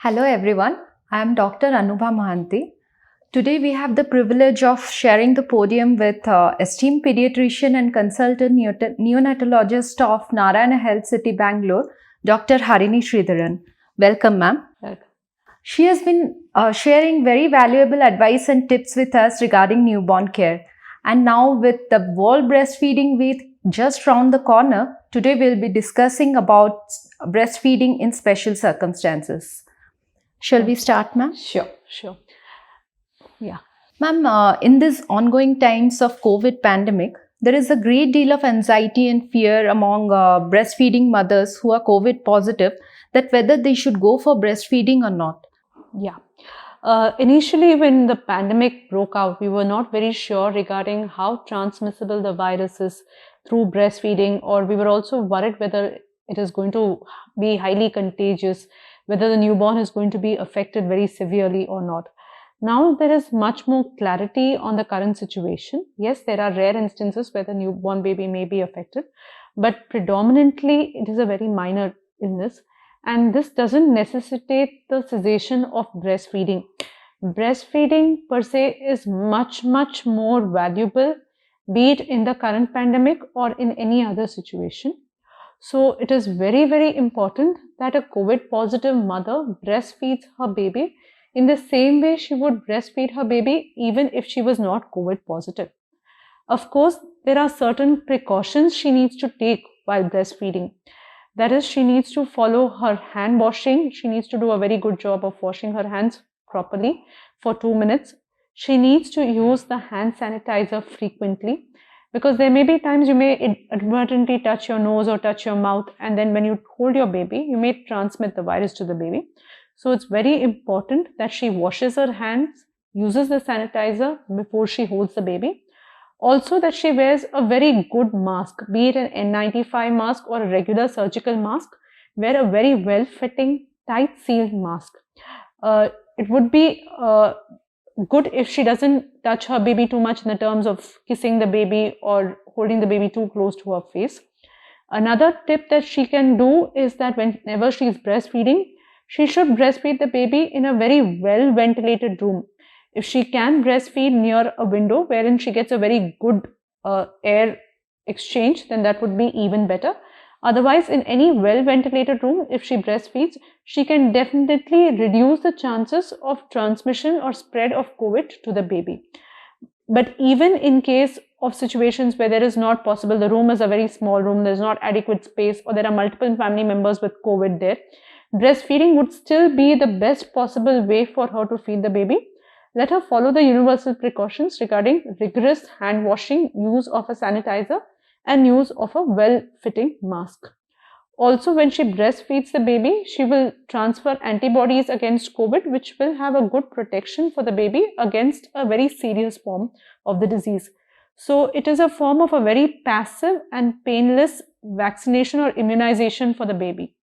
Hello everyone, I am Dr. Anubha Mahanti. Today we have the privilege of sharing the podium with esteemed pediatrician and consultant neonatologist of Narayana Health City, Bangalore, Dr. Harini Sridharan. Welcome, ma'am. Welcome. She has been sharing very valuable advice and tips with us regarding newborn care. And now with the World Breastfeeding Week just round the corner, today we'll be discussing about breastfeeding in special circumstances. Shall we start, ma'am? Sure. Yeah. Ma'am, in these ongoing times of COVID pandemic, there is a great deal of anxiety and fear among breastfeeding mothers who are COVID positive that whether they should go for breastfeeding or not. Yeah. Initially, when the pandemic broke out, we were not very sure regarding how transmissible the virus is through breastfeeding, or we were also worried whether it is going to be highly contagious, whether the newborn is going to be affected very severely or not. Now there is much more clarity on the current situation. Yes, there are rare instances where the newborn baby may be affected, but predominantly it is a very minor illness. And this doesn't necessitate the cessation of breastfeeding. Breastfeeding per se is much more valuable, be it in the current pandemic or in any other situation. So it is very important that a COVID positive mother breastfeeds her baby in the same way she would breastfeed her baby even if she was not COVID positive. Of course, there are certain precautions she needs to take while breastfeeding. That is, she needs to follow her hand washing. She needs to do a very good job of washing her hands properly for 2 minutes. She needs to use the hand sanitizer frequently, because there may be times you may inadvertently touch your nose or touch your mouth, and then when you hold your baby, you may transmit the virus to the baby. So it's very important that she washes her hands, uses the sanitizer before she holds the baby. Also, that she wears a very good mask, be it an N95 mask or a regular surgical mask. Wear a very well-fitting, tight-sealed mask. It would be good if she doesn't touch her baby too much in the terms of kissing the baby or holding the baby too close to her face. Another tip that she can do is that whenever she is breastfeeding, she should breastfeed the baby in a very well-ventilated room. If she can breastfeed near a window wherein she gets a very good air exchange, then that would be even better. Otherwise, in any well-ventilated room, if she breastfeeds, she can definitely reduce the chances of transmission or spread of COVID to the baby. But even in case of situations where there is not possible, the room is a very small room, there's not adequate space, or there are multiple family members with COVID there, breastfeeding would still be the best possible way for her to feed the baby. Let her follow the universal precautions regarding rigorous hand washing, use of a sanitizer, and use of a well-fitting mask. Also, when she breastfeeds the baby, she will transfer antibodies against COVID, which will have a good protection for the baby against a very serious form of the disease. So it is a form of a very passive and painless vaccination or immunization for the baby.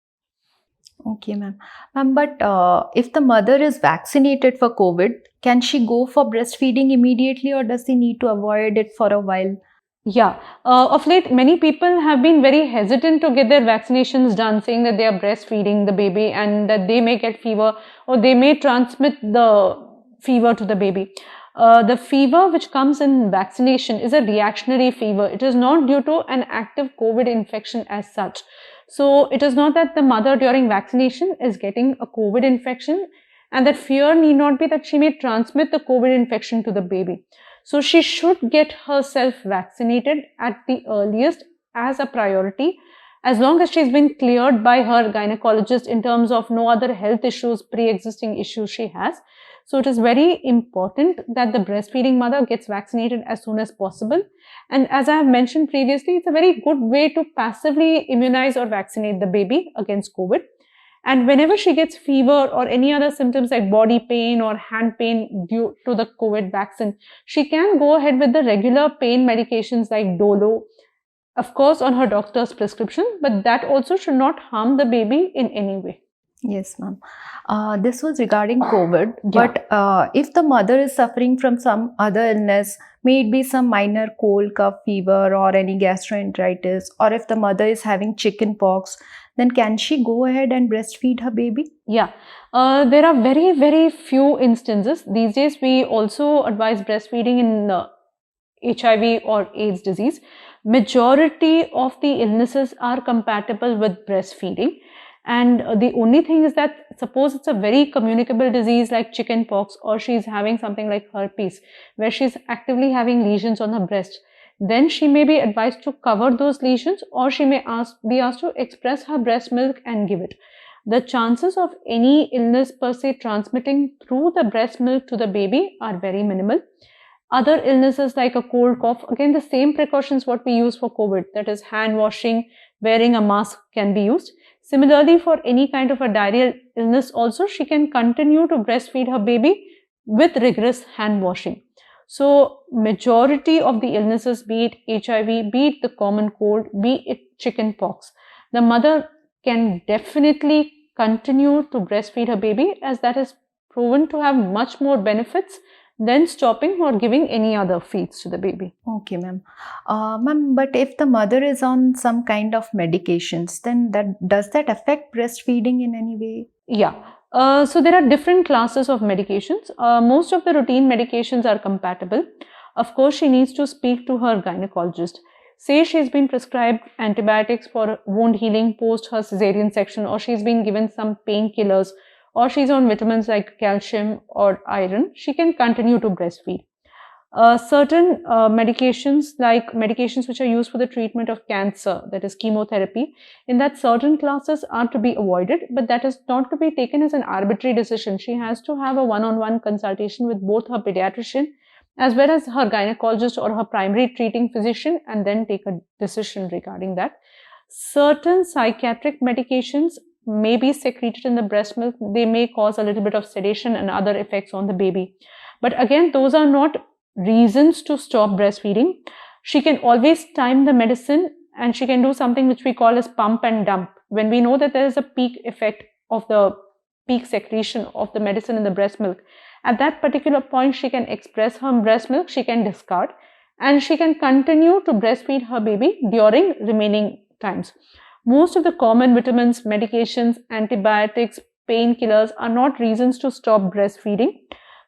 Okay, ma'am. Ma'am, but if the mother is vaccinated for COVID, can she go for breastfeeding immediately or does she need to avoid it for a while? Yeah, of late, many people have been very hesitant to get their vaccinations done, saying that they are breastfeeding the baby and that they may get fever or they may transmit the fever to the baby. The fever which comes in vaccination is a reactionary fever. It is not due to an active COVID infection as such. So it is not that the mother during vaccination is getting a COVID infection, and that fear need not be that she may transmit the COVID infection to the baby. So she should get herself vaccinated at the earliest as a priority, as long as she's been cleared by her gynecologist in terms of no other health issues, pre-existing issues she has. So it is very important that the breastfeeding mother gets vaccinated as soon as possible. And as I have mentioned previously, it's a very good way to passively immunize or vaccinate the baby against COVID. And whenever she gets fever or any other symptoms like body pain or hand pain due to the COVID vaccine, she can go ahead with the regular pain medications like Dolo, of course, on her doctor's prescription, but that also should not harm the baby in any way. Yes, ma'am. This was regarding COVID, Yeah. but if the mother is suffering from some other illness, may it be some minor cold, cough, fever, or any gastroenteritis, or if the mother is having chicken pox, then can she go ahead and breastfeed her baby? Yeah, there are very, very few instances. These days, we also advise breastfeeding in HIV or AIDS disease. Majority of the illnesses are compatible with breastfeeding. And the only thing is that suppose it's a very communicable disease like chicken pox, or she's having something like herpes, where she's actively having lesions on her breast, then she may be advised to cover those lesions, or she may be asked to express her breast milk and give it. The chances of any illness per se transmitting through the breast milk to the baby are very minimal. Other illnesses like a cold cough, again, the same precautions what we use for COVID, that is hand washing, wearing a mask can be used. Similarly, for any kind of a diarrheal illness also, she can continue to breastfeed her baby with rigorous hand washing. So majority of the illnesses, be it HIV, be it the common cold, be it chicken pox, the mother can definitely continue to breastfeed her baby, as that is proven to have much more benefits than stopping or giving any other feeds to the baby. Okay, ma'am. Ma'am, but if the mother is on some kind of medications, then does that affect breastfeeding in any way? Yeah. So there are different classes of medications. Most of the routine medications are compatible. Of course, she needs to speak to her gynecologist. Say she's been prescribed antibiotics for wound healing post her cesarean section, or she's been given some painkillers, or she's on vitamins like calcium or iron, she can continue to breastfeed. Certain medications, like medications which are used for the treatment of cancer, that is chemotherapy, in that certain classes are to be avoided, but that is not to be taken as an arbitrary decision. She has to have a one-on-one consultation with both her pediatrician as well as her gynecologist or her primary treating physician, and then take a decision regarding that. Certain psychiatric medications may be secreted in the breast milk. They may cause a little bit of sedation and other effects on the baby. But again, those are not reasons to stop breastfeeding. She can always time the medicine, and she can do something which we call as pump and dump. When we know that there is a peak effect of the peak secretion of the medicine in the breast milk, at that particular point she can express her breast milk, she can discard, and she can continue to breastfeed her baby during remaining times. Most of the common vitamins, medications, antibiotics, painkillers are not reasons to stop breastfeeding.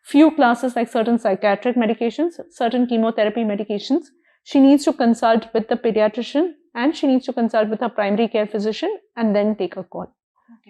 Few classes like certain psychiatric medications, certain chemotherapy medications, she needs to consult with the pediatrician, and she needs to consult with her primary care physician and then take a call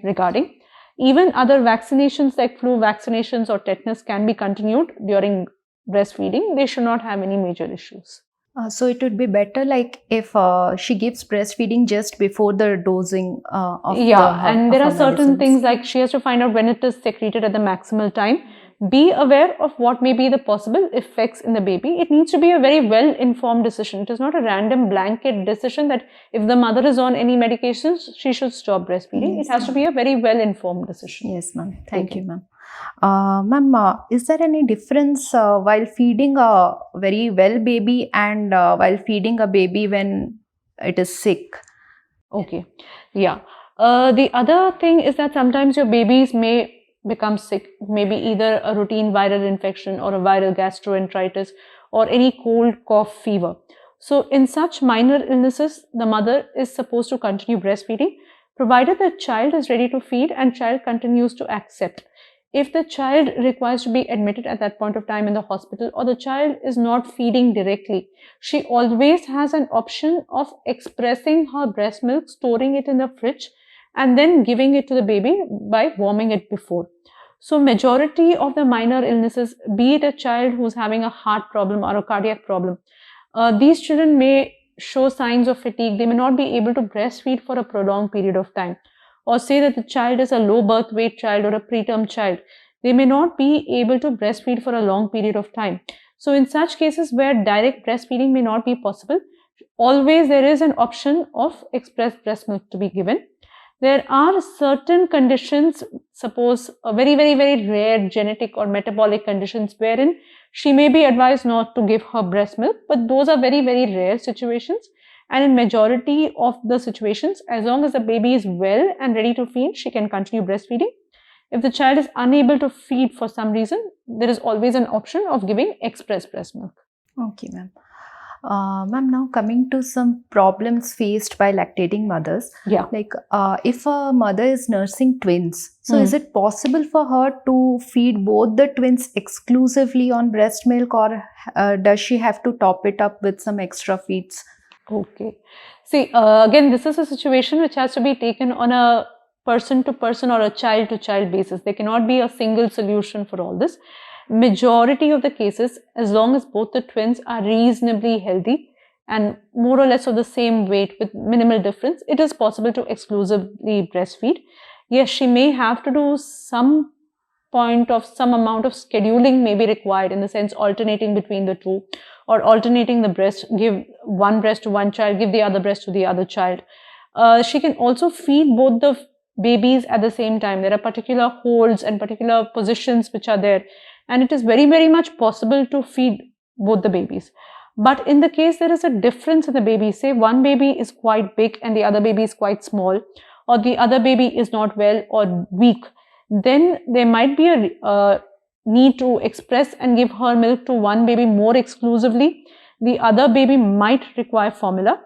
regarding. Even other vaccinations like flu vaccinations or tetanus can be continued during breastfeeding. They should not have any major issues. So it would be better like if she gives breastfeeding just before the dosing of And there of are her certain medicines. things like she has to find out when it is secreted at the maximal time. Be aware of what may be the possible effects in the baby. It needs to be a very well-informed decision. It is not a random blanket decision that if the mother is on any medications, she should stop breastfeeding. Yes, It has to be a very well-informed decision. Yes, ma'am. Thank you, ma'am. Ma'am, is there any difference while feeding a very well baby and while feeding a baby when it is sick? Okay. Yeah. The other thing is that sometimes your babies may become sick, maybe either a routine viral infection or a viral gastroenteritis or any cold, cough, fever. So in such minor illnesses, the mother is supposed to continue breastfeeding, provided the child is ready to feed and child continues to accept. If the child requires to be admitted at that point of time in the hospital, or the child is not feeding directly, she always has an option of expressing her breast milk, storing it in the fridge, and then giving it to the baby by warming it before. So majority of the minor illnesses, be it a child who's having a heart problem or a cardiac problem, these children may show signs of fatigue. They may not be able to breastfeed for a prolonged period of time. Or say that the child is a low birth weight child or a preterm child. They may not be able to breastfeed for a long period of time. So in such cases where direct breastfeeding may not be possible, always there is an option of express breast milk to be given. There are certain conditions, suppose a very, very, very rare genetic or metabolic conditions wherein she may be advised not to give her breast milk, but those are very, very rare situations. And in majority of the situations, as long as the baby is well and ready to feed, she can continue breastfeeding. If the child is unable to feed for some reason, there is always an option of giving express breast milk. Okay, ma'am. Ma'am, now coming to some problems faced by lactating mothers. Yeah. Like if a mother is nursing twins, so is it possible for her to feed both the twins exclusively on breast milk, or does she have to top it up with some extra feeds? Okay. See, again, this is a situation which has to be taken on a person to person or a child to child basis. There cannot be a single solution for all this. Majority of the cases, as long as both the twins are reasonably healthy and more or less of the same weight with minimal difference, it is possible to exclusively breastfeed. Yes, she may have to do some amount of scheduling may be required, in the sense alternating between the two, or alternating the breast, give one breast to one child, give the other breast to the other child. She can also feed both the babies at the same time. There are particular holds and particular positions which are there, and it is very, very much possible to feed both the babies. But in the case there is a difference in the baby, say one baby is quite big and the other baby is quite small, or the other baby is not well or weak, then there might be a need to express and give her milk to one baby more exclusively. The other baby might require formula.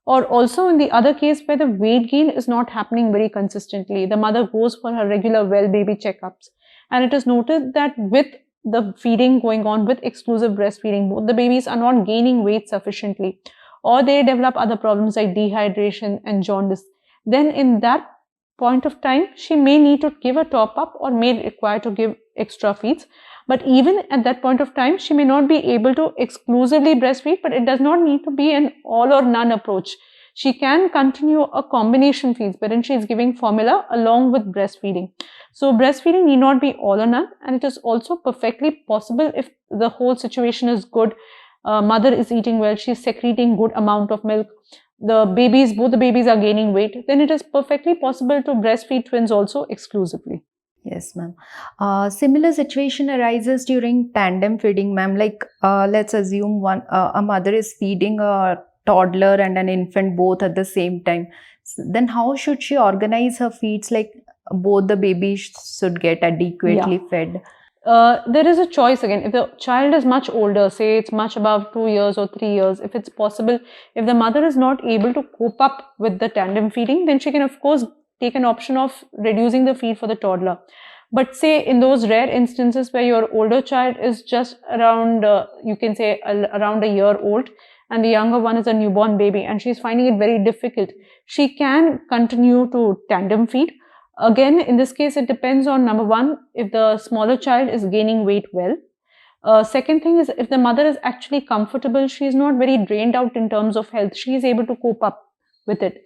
Or also in the other case where the weight gain is not happening very consistently, the mother goes for her regular well baby checkups, and it is noted that with the feeding going on, with exclusive breastfeeding, both the babies are not gaining weight sufficiently, or they develop other problems like dehydration and jaundice, then in that point of time, she may need to give a top up or may require to give extra feeds. But even at that point of time, she may not be able to exclusively breastfeed, but it does not need to be an all or none approach. She can continue a combination feeds, wherein she is giving formula along with breastfeeding. So breastfeeding need not be all or none, and it is also perfectly possible if the whole situation is good. Mother is eating well, she is secreting good amount of milk, both the babies are gaining weight, then it is perfectly possible to breastfeed twins also exclusively. Yes, ma'am. Similar situation arises during tandem feeding, ma'am. Like, let's assume a mother is feeding a toddler and an infant both at the same time. Then how should she organize her feeds? Like, both the babies should get adequately fed. There is a choice again. If the child is much older, say it's much above 2 years or 3 years, if it's possible, if the mother is not able to cope up with the tandem feeding, then she can of course take an option of reducing the feed for the toddler. But say in those rare instances where your older child is just around, you can say around a year old, and the younger one is a newborn baby and she's finding it very difficult, she can continue to tandem feed. Again, in this case, it depends on, number one, if the smaller child is gaining weight well. Second thing is, if the mother is actually comfortable, she is not very drained out in terms of health, she is able to cope up with it.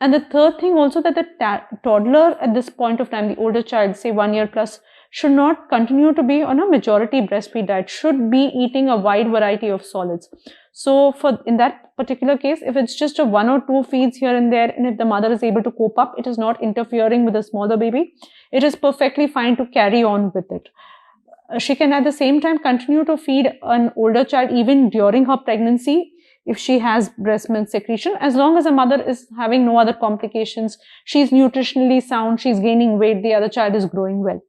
And the third thing also, that the toddler at this point of time, the older child, say 1 year plus, should not continue to be on a majority breastfeed diet, should be eating a wide variety of solids. So in that particular case, if it's just a 1 or 2 feeds here and there, and if the mother is able to cope up, it is not interfering with the smaller baby, it is perfectly fine to carry on with it. She can at the same time continue to feed an older child even during her pregnancy, if she has breast milk secretion, as long as the mother is having no other complications, she's nutritionally sound, she's gaining weight, the other child is growing well.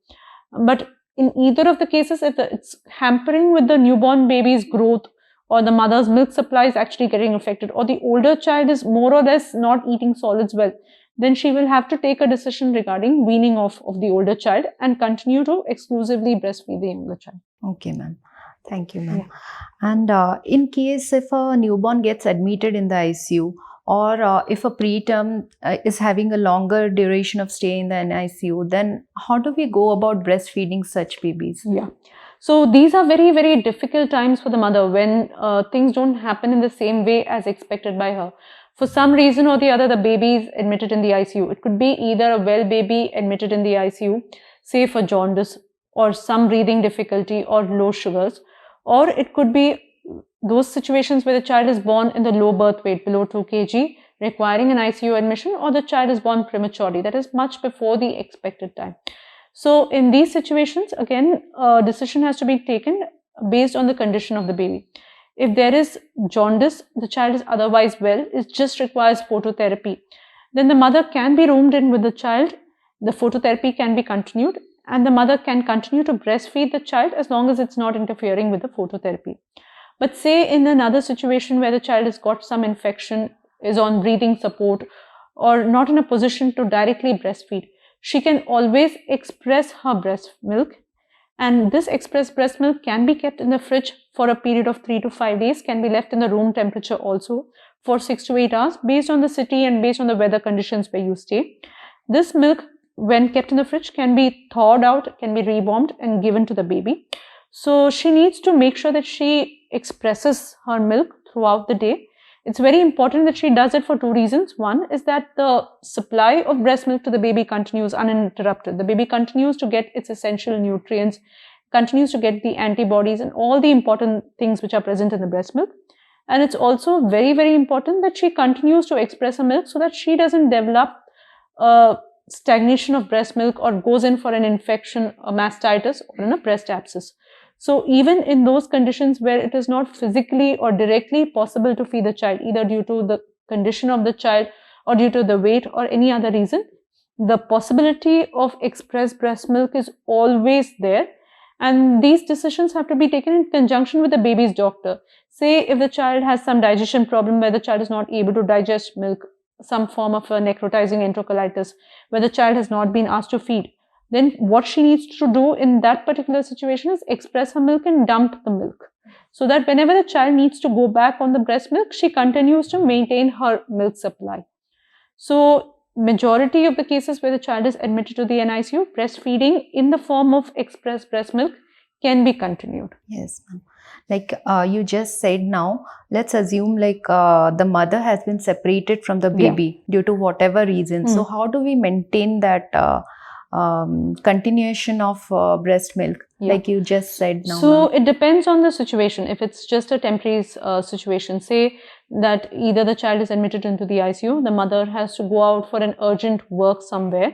But in either of the cases, if it's hampering with the newborn baby's growth, or the mother's milk supply is actually getting affected, or the older child is more or less not eating solids well, then she will have to take a decision regarding weaning off of the older child and continue to exclusively breastfeed the younger child. Okay, ma'am. Thank you, ma'am. And in case if a newborn gets admitted in the ICU, or if a preterm is having a longer duration of stay in the NICU, then how do we go about breastfeeding such babies? Yeah. So these are very, very difficult times for the mother when things don't happen in the same way as expected by her. For some reason or the other, the baby is admitted in the ICU. It could be either a well baby admitted in the ICU, say for jaundice, or some breathing difficulty or low sugars, or it could be those situations where the child is born in the low birth weight, below 2 kg, requiring an ICU admission, or the child is born prematurely, that is much before the expected time. So in these situations, again, a decision has to be taken based on the condition of the baby. If there is jaundice, the child is otherwise well, it just requires phototherapy, then the mother can be roomed in with the child, the phototherapy can be continued, and the mother can continue to breastfeed the child as long as it's not interfering with the phototherapy. But say in another situation where the child has got some infection, is on breathing support, or not in a position to directly breastfeed, she can always express her breast milk. And this expressed breast milk can be kept in the fridge for a period of 3 to 5 days, can be left in the room temperature also for 6 to 8 hours based on the city and based on the weather conditions where you stay. This milk, when kept in the fridge, can be thawed out, can be rewarmed and given to the baby. So she needs to make sure that she expresses her milk throughout the day. It's very important that she does it for two reasons. One is that the supply of breast milk to the baby continues uninterrupted. The baby continues to get its essential nutrients, continues to get the antibodies and all the important things which are present in the breast milk. And it's also very, very important that she continues to express her milk so that she doesn't develop stagnation of breast milk or goes in for an infection, a mastitis, or a breast abscess. So even in those conditions where it is not physically or directly possible to feed the child, either due to the condition of the child or due to the weight or any other reason, the possibility of expressed breast milk is always there. And these decisions have to be taken in conjunction with the baby's doctor. Say if the child has some digestion problem where the child is not able to digest milk, some form of a necrotizing enterocolitis, where the child has not been asked to feed, then what she needs to do in that particular situation is express her milk and dump the milk. So that whenever the child needs to go back on the breast milk, she continues to maintain her milk supply. So majority of the cases where the child is admitted to the NICU, breastfeeding in the form of expressed breast milk can be continued. Yes, ma'am. Like you just said now, let's assume like the mother has been separated from the baby due to whatever reason. So how do we maintain that continuation of breast milk, like you just said now? So it depends on the situation. If it's just a temporary situation, say that either the child is admitted into the ICU, the mother has to go out for an urgent work somewhere,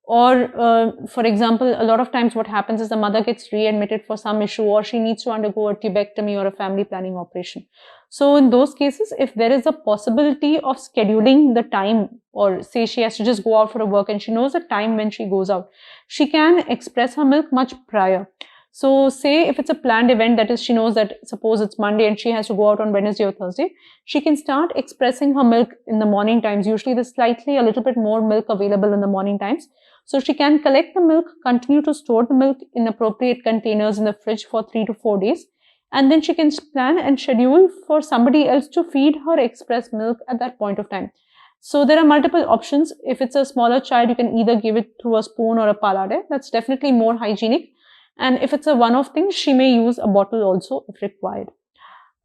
or for example, a lot of times what happens is the mother gets readmitted for some issue, or she needs to undergo a tubectomy or a family planning operation. So in those cases, if there is a possibility of scheduling the time, or say she has to just go out for a work and she knows the time when she goes out, she can express her milk much prior. So say if it's a planned event, that is, she knows that suppose it's Monday and she has to go out on Wednesday or Thursday, she can start expressing her milk in the morning times. Usually there's slightly a little bit more milk available in the morning times. So she can collect the milk, continue to store the milk in appropriate containers in the fridge for 3 to 4 days. And then she can plan and schedule for somebody else to feed her express milk at that point of time. So there are multiple options. If it's a smaller child, you can either give it through a spoon or a palade. That's definitely more hygienic. And if it's a one-off thing, she may use a bottle also if required.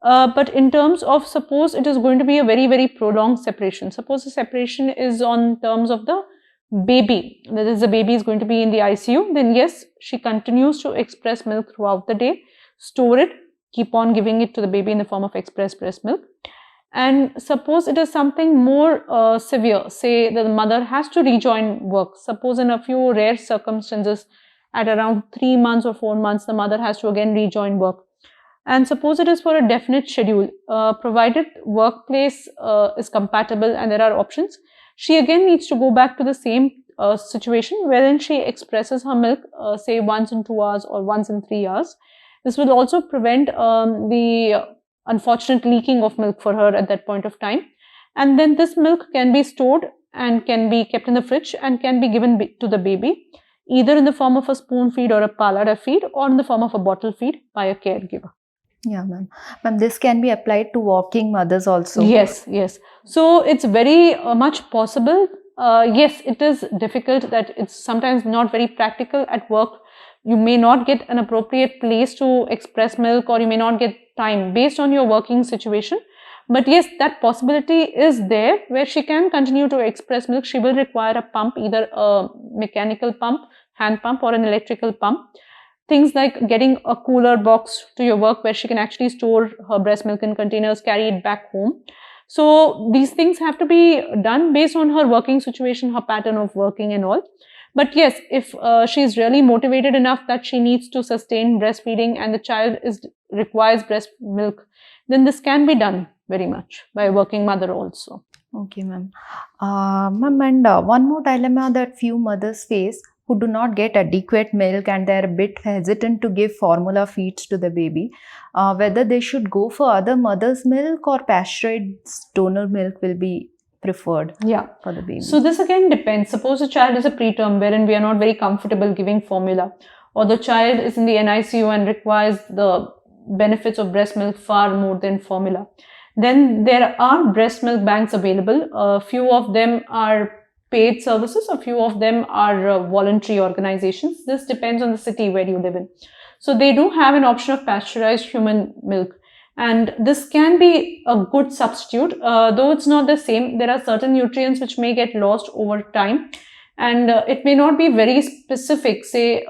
But in terms of, suppose it is going to be a very, very prolonged separation. Suppose the separation is on terms of the baby, that is, the baby is going to be in the ICU, then yes, she continues to express milk throughout the day, store it, keep on giving it to the baby in the form of expressed breast milk. And suppose it is something more severe, say that the mother has to rejoin work. Suppose in a few rare circumstances, at around 3 months or 4 months, the mother has to again rejoin work. And suppose it is for a definite schedule, provided workplace is compatible and there are options, she again needs to go back to the same situation wherein she expresses her milk, say once in 2 hours or once in 3 hours. This will also prevent the unfortunate leaking of milk for her at that point of time. And then this milk can be stored and can be kept in the fridge and can be given to the baby, either in the form of a spoon feed or a palada feed, or in the form of a bottle feed by a caregiver. Yeah, ma'am. Ma'am, this can be applied to walking mothers also. Yes, yes. So it's very much possible. Yes, it is difficult that it's sometimes not very practical at work. You may not get an appropriate place to express milk, or you may not get time based on your working situation. But yes, that possibility is there where she can continue to express milk. She will require a pump, either a mechanical pump, hand pump, or an electrical pump. Things like getting a cooler box to your work where she can actually store her breast milk in containers, carry it back home. So these things have to be done based on her working situation, her pattern of working and all. But yes, if she is really motivated enough that she needs to sustain breastfeeding and the child requires breast milk then this can be done very much by a working mother also. Okay, ma'am. Ma'am, and one more dilemma that few mothers face who do not get adequate milk and they're a bit hesitant to give formula feeds to the baby, whether they should go for other mother's milk or pasteurized donor milk will be preferred Yeah. for the baby. So this again depends. Suppose a child is a preterm wherein we are not very comfortable giving formula, or the child is in the NICU and requires the benefits of breast milk far more than formula. Then there are breast milk banks available. A few of them are paid services, a few of them are voluntary organizations. This depends on the city where you live in. So they do have an option of pasteurized human milk. And this can be a good substitute, though it's not the same. There are certain nutrients which may get lost over time, and it may not be very specific. Say,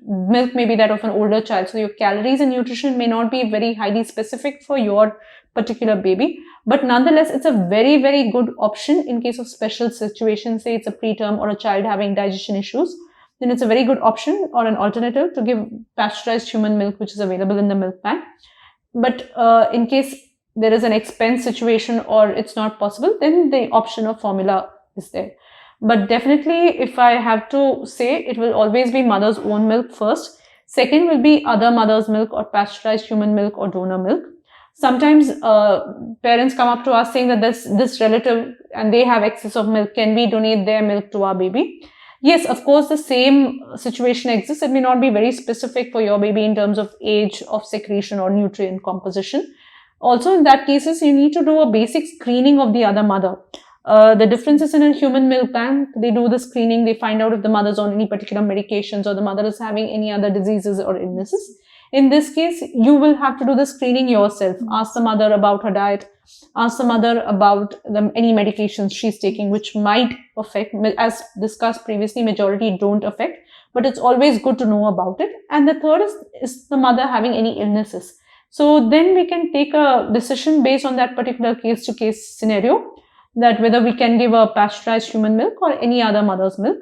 milk may be that of an older child, so your calories and nutrition may not be very highly specific for your particular baby, but nonetheless it's a very, very good option in case of special situations. Say it's a preterm or a child having digestion issues, then it's a very good option or an alternative to give pasteurized human milk, which is available in the milk bank. But in case there is an expense situation or it's not possible, then the option of formula is there. But definitely, if I have to say, it will always be mother's own milk first. Second will be other mother's milk or pasteurized human milk or donor milk. Sometimes parents come up to us saying that this relative and they have excess of milk, can we donate their milk to our baby? Yes, of course, the same situation exists. It may not be very specific for your baby in terms of age, of secretion or nutrient composition. Also, in that cases, you need to do a basic screening of the other mother. The difference is in a human milk bank, they do the screening, they find out if the mother's on any particular medications or the mother is having any other diseases or illnesses. In this case, you will have to do the screening yourself. Ask the mother about her diet. Ask the mother about any medications she's taking, which might affect. As discussed previously, majority don't affect, but it's always good to know about it. And the third is the mother having any illnesses. So then we can take a decision based on that particular case-to-case scenario, that whether we can give a pasteurized human milk or any other mother's milk.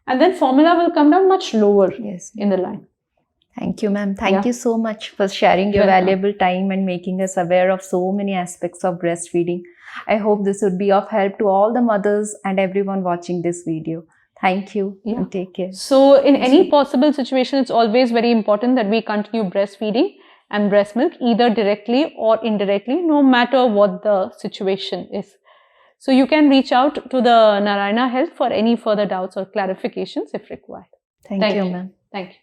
And then formula will come down much lower in the line. Thank you, ma'am. Thank you so much for sharing your valuable time and making us aware of so many aspects of breastfeeding. I hope this would be of help to all the mothers and everyone watching this video. Thank you and take care. So in any possible situation, it's always very important that we continue breastfeeding and breast milk either directly or indirectly, no matter what the situation is. So you can reach out to the Narayana Health for any further doubts or clarifications if required. Thank you, ma'am. Thank you.